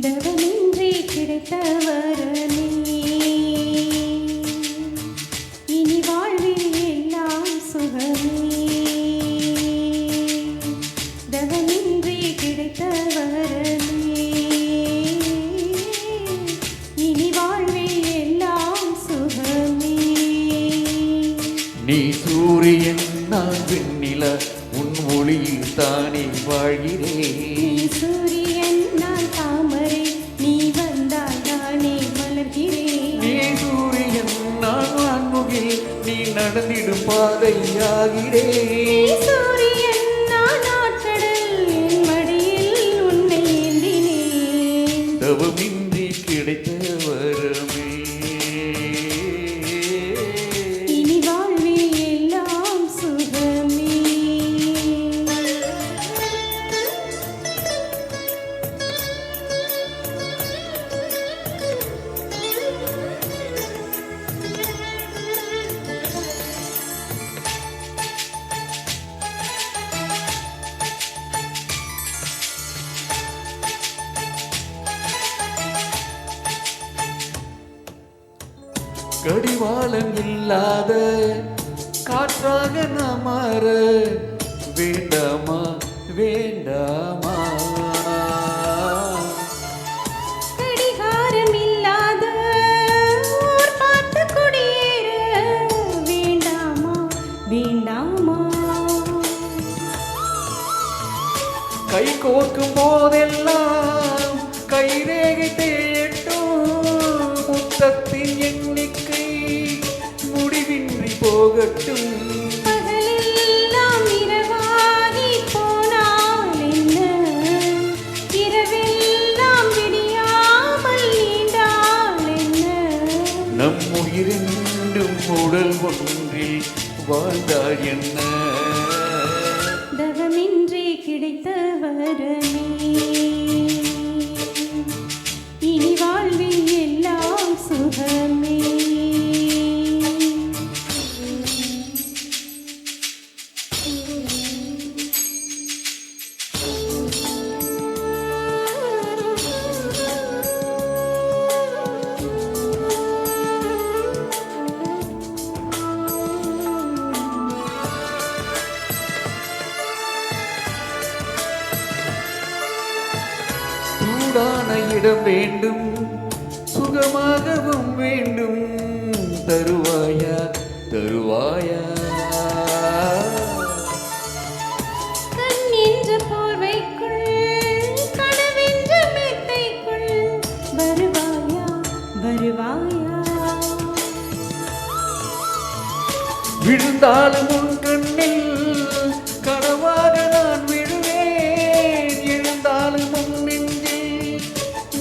தவமின்றி கிடைத்த வரமே இனி வாழ்வில் எல்லாம் சுகமே. தவமின்றி கிடைத்த வரமே இனி வாழ்வில் எல்லாம் சுகமே. நீ சூரியன் நான் வெண்ணிலா உன் ஒளியில் தானே வாழ்கிறேன். சூரியன் நான் தாமரை நீ வந்தால் தானே மலர்கிறேன். நீ சூரியன் நான் வான்முகில் நீ நடந்திடும் பாதையாகிறேன். சூரியன் நான் ஆட்கடல் என் மடியில் உன்னை ஏந்தினேன். தவமின்றி கிடைத்த வரமே இனி வாழ்வில் எல்லாம் சுகமே. கடிவாளம் இல்லாத காற்றாக நாம் மாற வேண்டாமா வேண்டாமா. கடிகாரம் இல்லாத ஊர் பார்த்து குடியேற வேண்டாமா வேண்டாமா. கை கோர்க்கும் போதெல்லாம் கைரேகை தேயட்டும். முத்தத்தின் எண்ணிக்கை முடிவின்றி போகட்டும். பகலெல்லாம் இரவாகி போனால் என்ன, இரவெல்லாம் விடியாமல் நீண்டால் என்ன. நம் உயிரெண்டும் உடல் ஒன்றில் வாழ்ந்தால் என்ன. தவமின்றி கிடைத்த வரமே இனி வாழ்வில் எல்லாம் சுகமே. சூடான இடம் வேண்டும் சுகமாகவும் வேண்டும். தருவாயா தருவாயா. கண் என்ற போர்வைக்குள் கனவென்ற மெத்தைக்குள் வருவாயா வருவாயா. விழுந்தாலும் உன் கண்ணில் கனவாக நான் விழுவேன். எழுந்தாலும் உன் நெஞ்சில்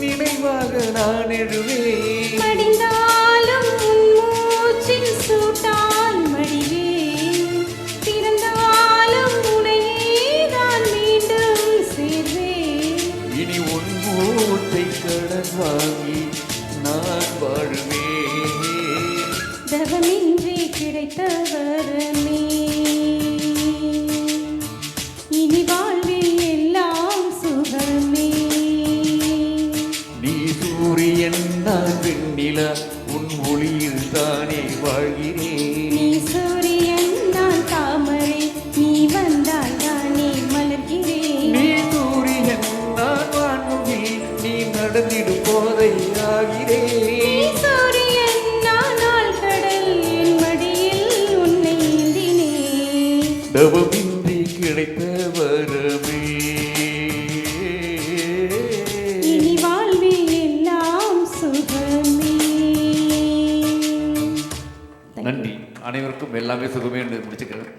நினைவாக நான் எழுவேன். மடிந்தாலும் உன் மூச்சின் சூட்டால் மடிவேன். பிறந்தாலும் உன்னையே நான் மீண்டும் சேர்வேன். இனி உன் மூச்சை கடன் வாங்கி நான் வாழுவேன். தவமின்றி கிடைத்த வரமே இனி வாழ்வில் எல்லாம் சுகமே. நீ சூரியன் நான் வெண்ணிலா உன் ஒளியில் தானே வாழ்கிறேன். நீ சூரியன் நான் தாமரை நீ வந்தால் தானே மலர்கிறேன். நீ சூரியன் நான் வான்முகில் நீ நடந்திடும் போதையாகிறேன். சூரியன் நான் ஆழ்கடல் என் மடியில் உன்னை ஏந்தினேன். தவமின்றி கிடைத்த வரமே இனி வாழ்வில் எல்லாம் சுகமே. நன்றி. அனைவருக்கும் எல்லாமே சுகமே என்று முடிச்சுக்கிறேன்.